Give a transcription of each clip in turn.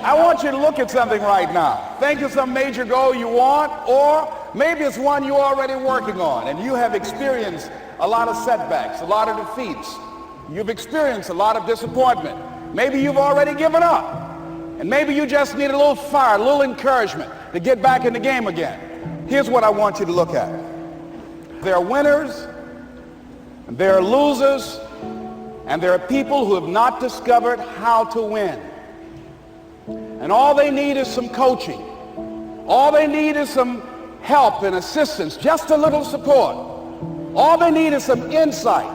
I want you to look at something right now. Think of some major goal you want, or maybe it's one you're already working on and you have experienced a lot of setbacks, a lot of defeats. You've experienced a lot of disappointment. Maybe you've already given up. And maybe you just need a little fire, a little encouragement to get back in the game again. Here's what I want you to look at. There are winners, and there are losers, and there are people who have not discovered how to win. And all they need is some coaching. All they need is some help and assistance, just a little support. All they need is some insight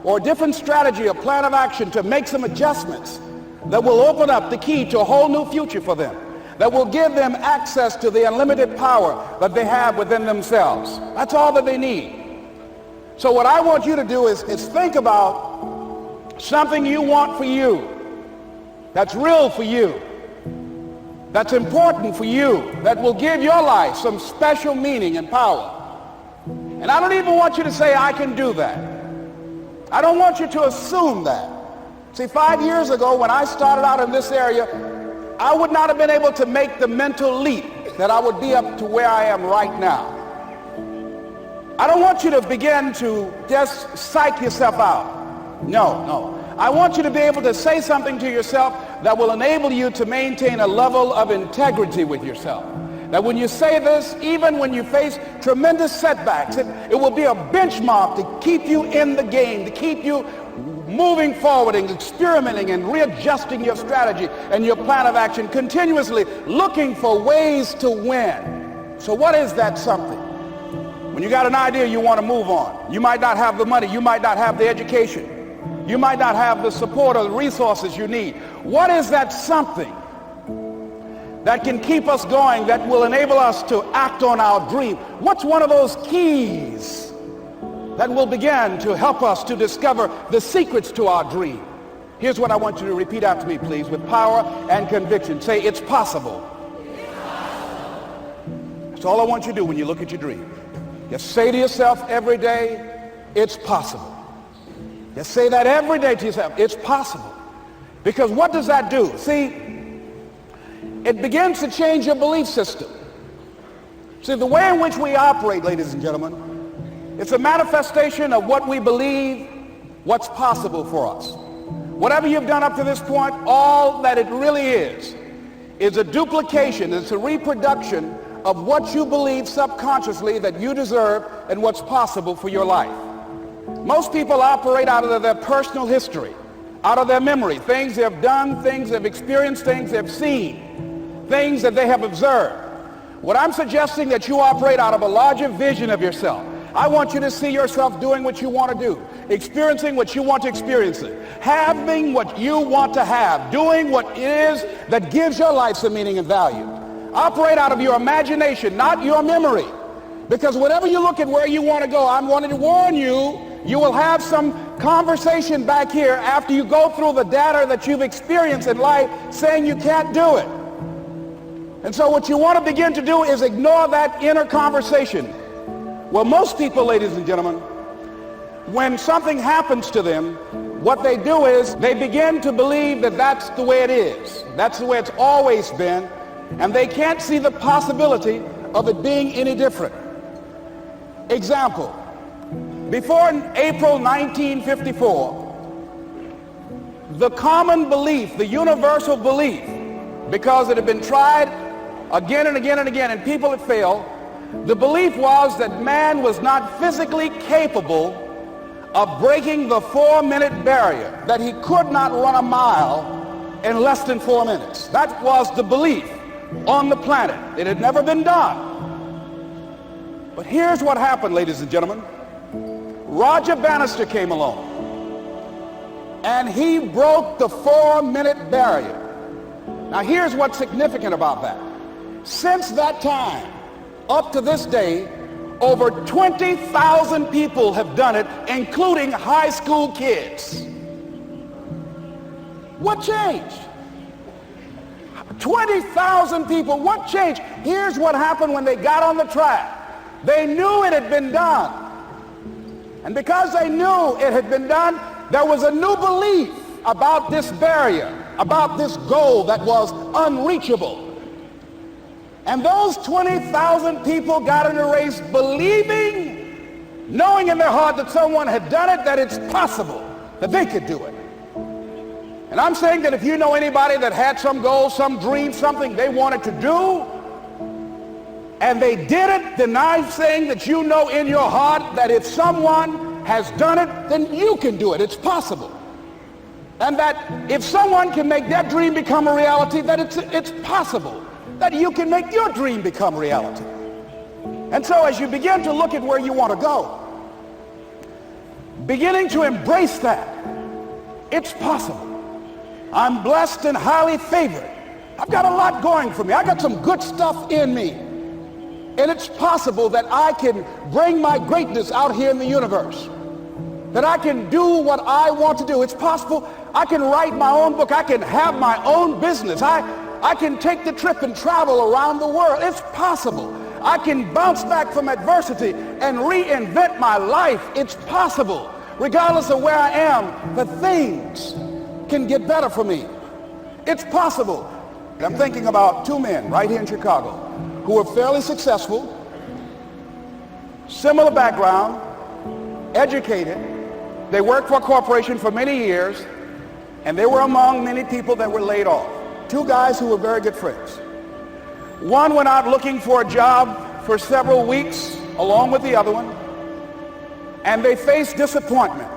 or a different strategy, a plan of action to make some adjustments that will open up the key to a whole new future for them, that will give them access to the unlimited power that they have within themselves. That's all that they need. So what I want you to do is think about something you want for you, that's real for you, that's important for you, that will give your life some special meaning and power. And I don't even want you to say, I can do that. I don't want you to assume that. See, 5 years ago when I started out in this area, I would not have been able to make the mental leap that I would be up to where I am right now. I don't want you to begin to just psych yourself out. No. I want you to be able to say something to yourself that will enable you to maintain a level of integrity with yourself. That when you say this, even when you face tremendous setbacks, it will be a benchmark to keep you in the game, to keep you moving forward and experimenting and readjusting your strategy and your plan of action, continuously looking for ways to win. So what is that something? When you got an idea you want to move on, you might not have the money, you might not have the education, you might not have the support or the resources you need. What is that something that can keep us going, that will enable us to act on our dream? What's one of those keys that will begin to help us to discover the secrets to our dream? Here's what I want you to repeat after me, please, with power and conviction. Say, it's possible. It's possible. That's all I want you to do when you look at your dream. Just say to yourself every day, it's possible. Just say that every day to yourself, it's possible. Because what does that do? See, it begins to change your belief system. See, the way in which we operate, ladies and gentlemen, it's a manifestation of what we believe, what's possible for us. Whatever you've done up to this point, all that it really is a duplication, it's a reproduction of what you believe subconsciously that you deserve and what's possible for your life. Most people operate out of their personal history, out of their memory, things they have done, things they've experienced, things they've seen, things that they have observed. What I'm suggesting that you operate out of a larger vision of yourself. I want you to see yourself doing what you want to do, experiencing what you want to experience, having what you want to have, doing what it is that gives your life some meaning and value. Operate out of your imagination, not your memory. Because whenever you look at where you want to go, I'm wanting to warn you, you will have some conversation back here after you go through the data that you've experienced in life saying you can't do it. And so what you want to begin to do is ignore that inner conversation. Well, most people, ladies and gentlemen, when something happens to them, what they do is they begin to believe that that's the way it is. That's the way it's always been. And they can't see the possibility of it being any different. Example, before April 1954, the common belief, the universal belief, because it had been tried again and again and again and people had failed, the belief was that man was not physically capable of breaking the 4-minute barrier, that he could not run a mile in less than 4 minutes. That was the belief on the planet. It had never been done. But here's what happened, ladies and gentlemen. Roger Bannister came along, and he broke the 4-minute barrier. Now here's what's significant about that. Since that time, up to this day, over 20,000 people have done it, including high school kids. What changed? 20,000 people, what changed? Here's what happened when they got on the track. They knew it had been done. And because they knew it had been done, there was a new belief about this barrier. about this goal that was unreachable. And those 20,000 people got in a race believing, knowing in their heart that someone had done it, that it's possible, that they could do it. And I'm saying that if you know anybody that had some goal, some dream, something they wanted to do, and they did it, then I'm saying that you know in your heart that if someone has done it, then you can do it. It's possible. And that if someone can make their dream become a reality, that it's possible that you can make your dream become reality. And so as you begin to look at where you want to go, beginning to embrace that, it's possible. I'm blessed and highly favored. I've got a lot going for me. I got some good stuff in me. And it's possible that I can bring my greatness out here in the universe. That I can do what I want to do. It's possible I can write my own book. I can have my own business. I can take the trip and travel around the world. It's possible. I can bounce back from adversity and reinvent my life. It's possible. Regardless of where I am, the things can get better for me. It's possible. I'm thinking about two men right here in Chicago who were fairly successful, similar background, educated. They worked for a corporation for many years, and they were among many people that were laid off. Two guys who were very good friends. One went out looking for a job for several weeks along with the other one, and they faced disappointment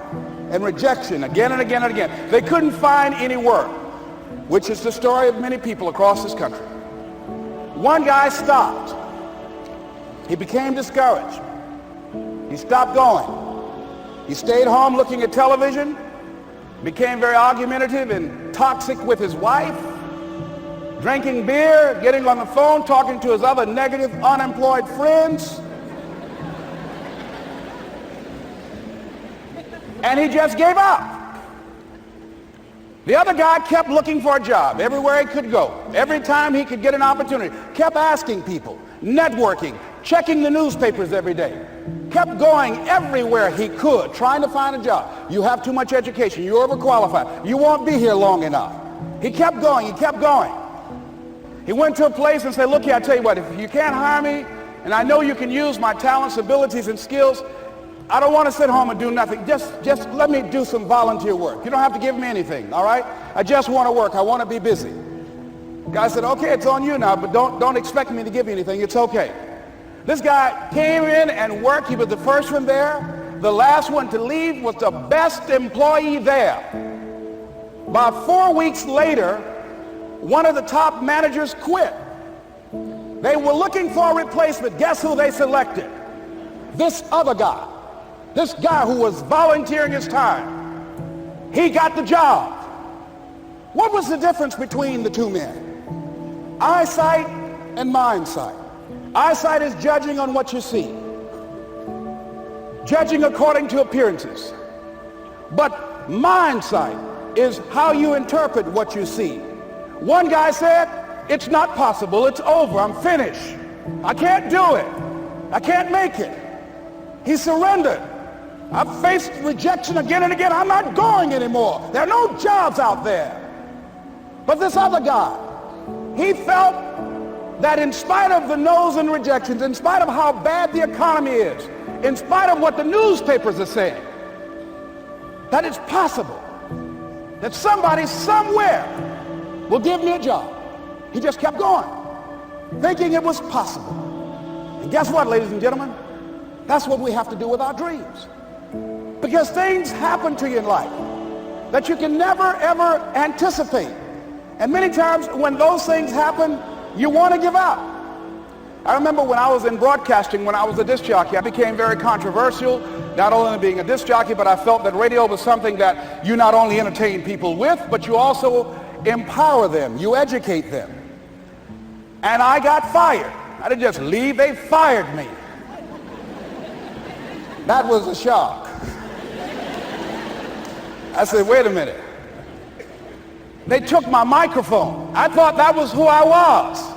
and rejection again and again and again. They couldn't find any work, which is the story of many people across this country. One guy stopped. He became discouraged. He stopped going. He stayed home looking at television, became very argumentative and toxic with his wife, drinking beer, getting on the phone, talking to his other negative, unemployed friends. And he just gave up. The other guy kept looking for a job everywhere he could go. Every time he could get an opportunity, kept asking people, networking, checking the newspapers every day, kept going everywhere he could, trying to find a job. You have too much education. You're overqualified. You won't be here long enough. He kept going. He kept going. He went to a place and said, look here, I tell you what, if you can't hire me, and I know you can use my talents, abilities, and skills, I don't want to sit home and do nothing. Just let me do some volunteer work. You don't have to give me anything, all right? I just want to work. I want to be busy. The guy said, okay, it's on you now, but don't expect me to give you anything. It's okay. This guy came in and worked. He was the first one there. The last one to leave was the best employee there. About 4 weeks later, one of the top managers quit. They were looking for a replacement. Guess who they selected? This other guy. This guy who was volunteering his time. He got the job. What was the difference between the two men? Eyesight and mindsight. Eyesight is judging on what you see. Judging according to appearances. But mindsight is how you interpret what you see. One guy said, it's not possible. It's over. I'm finished. I can't do it. I can't make it. He surrendered. I've faced rejection again and again. I'm not going anymore. There are no jobs out there. But this other guy, he felt that in spite of the no's and rejections, in spite of how bad the economy is, in spite of what the newspapers are saying, that it's possible that somebody somewhere will give me a job. He just kept going, thinking it was possible. And guess what, ladies and gentlemen? That's what we have to do with our dreams. Because things happen to you in life that you can never, ever anticipate. And many times when those things happen, you want to give up. I remember when I was in broadcasting, when I was a disc jockey, I became very controversial, not only being a disc jockey, but I felt that radio was something that you not only entertain people with, but you also empower them, you educate them. And I got fired. I didn't just leave, they fired me. That was a shock. I said, wait a minute. They took my microphone. I thought that was who I was.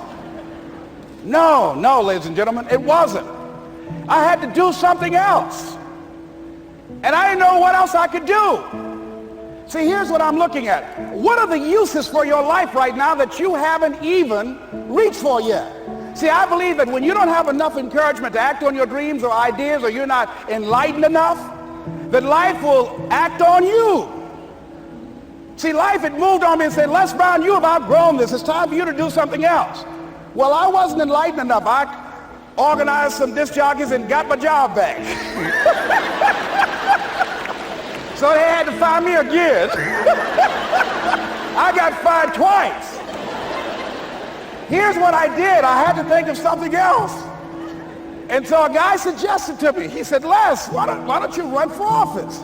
No, ladies and gentlemen, it wasn't. I had to do something else. And I didn't know what else I could do. See, here's what I'm looking at. What are the uses for your life right now that you haven't even reached for yet? See, I believe that when you don't have enough encouragement to act on your dreams or ideas, or you're not enlightened enough, that life will act on you. See, life had moved on me and said, Les Brown, you have outgrown this. It's time for you to do something else. Well, I wasn't enlightened enough. I organized some disc jockeys and got my job back. So they had to fire me again. I got fired twice. Here's what I did. I had to think of something else. And so a guy suggested to me, he said, Les, why don't you run for office?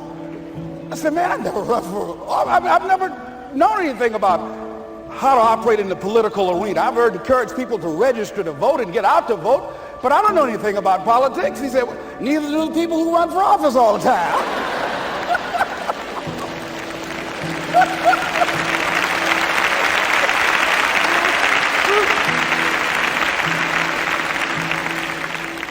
I said, man, I've never run for office. I've never known anything about how to operate in the political arena. I've heard encourage people to register to vote and get out to vote, but I don't know anything about politics. He said, well, neither do the people who run for office all the time.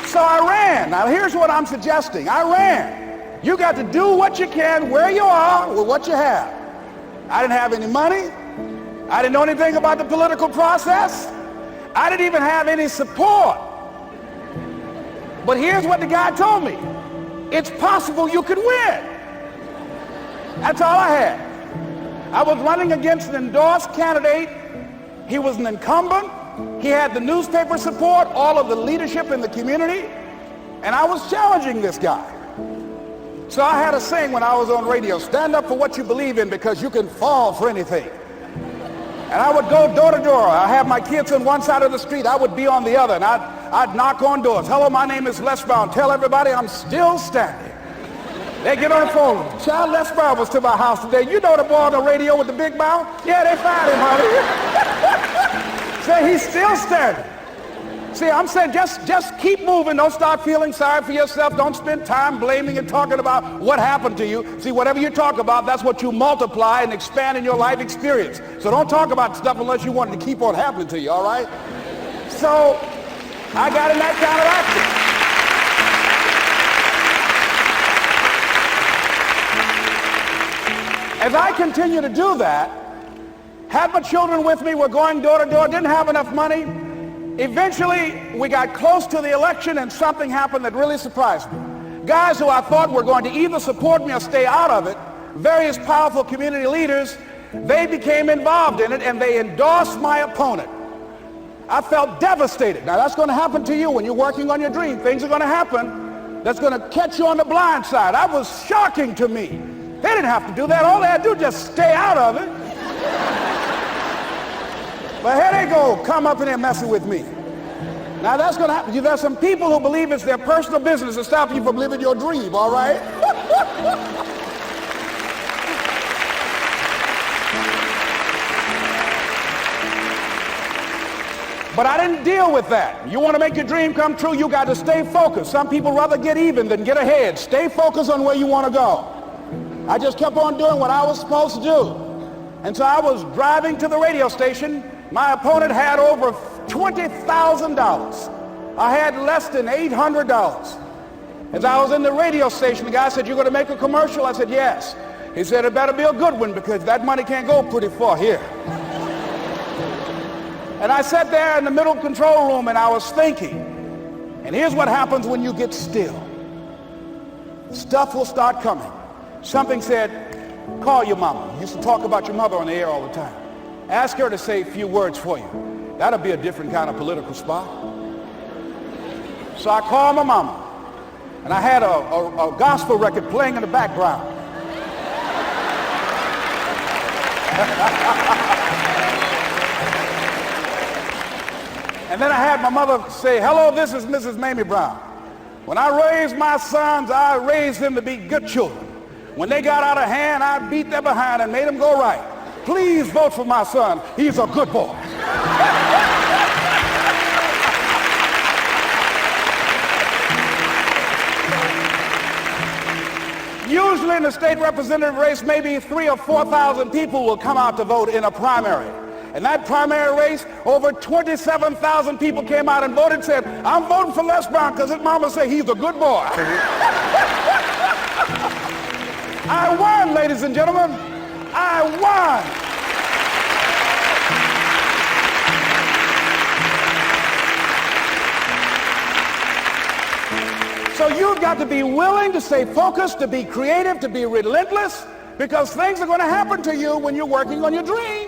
So I ran. Now here's what I'm suggesting. I ran. You got to do what you can where you are with what you have. I didn't have any money. I didn't know anything about the political process. I didn't even have any support. But here's what the guy told me. It's possible you could win. That's all I had. I was running against an endorsed candidate. He was an incumbent. He had the newspaper support, all of the leadership in the community, and I was challenging this guy. So I had a saying when I was on radio, stand up for what you believe in because you can fall for anything. And I would go door to door. I have my kids on one side of the street. I would be on the other, and I'd knock on doors. Hello, my name is Les Brown. Tell everybody I'm still standing. They get on the phone. Child, Les Brown was to my house today. You know the boy on the radio with the big mouth? Yeah, they fired him, honey. Say he's still standing. See, I'm saying just keep moving. Don't start feeling sorry for yourself. Don't spend time blaming and talking about what happened to you. See, whatever you talk about, that's what you multiply and expand in your life experience. So don't talk about stuff unless you want it to keep on happening to you, all right? So I got in that kind of action. As I continue to do that, had my children with me, we're going door to door, didn't have enough money. Eventually, we got close to the election and something happened that really surprised me. Guys who I thought were going to either support me or stay out of it, various powerful community leaders, they became involved in it and they endorsed my opponent. I felt devastated. Now that's going to happen to you when you're working on your dream. Things are going to happen that's going to catch you on the blind side. That was shocking to me. They didn't have to do that. All they had to do was just stay out of it. But here they go, come up in there messing with me. Now that's going to happen. There's some people who believe it's their personal business to stop you from living your dream, all right? But I didn't deal with that. You want to make your dream come true, you got to stay focused. Some people rather get even than get ahead. Stay focused on where you want to go. I just kept on doing what I was supposed to do. And so I was driving to the radio station. My opponent had over $20,000. I had less than $800. As I was in the radio station, the guy said, "You're going to make a commercial?" I said, "Yes." He said, "It better be a good one because that money can't go pretty far here." And I sat there in the middle control room and I was thinking. And here's what happens when you get still. Stuff will start coming. Something said, call your mama. You used to talk about your mother on the air all the time. Ask her to say a few words for you. That'll be a different kind of political spot. So I called my mama, and I had a gospel record playing in the background. And then I had my mother say, "Hello, this is Mrs. Mamie Brown. When I raised my sons, I raised them to be good children. When they got out of hand, I beat their behind and made them go right. Please vote for my son. He's a good boy." Usually in the state representative race, maybe 3,000 or 4,000 people will come out to vote in a primary. In that primary race, over 27,000 people came out and voted and said, "I'm voting for Les Brown because his mama said he's a good boy." I won, ladies and gentlemen. I won. So you've got to be willing to stay focused, to be creative, to be relentless, because things are going to happen to you when you're working on your dream.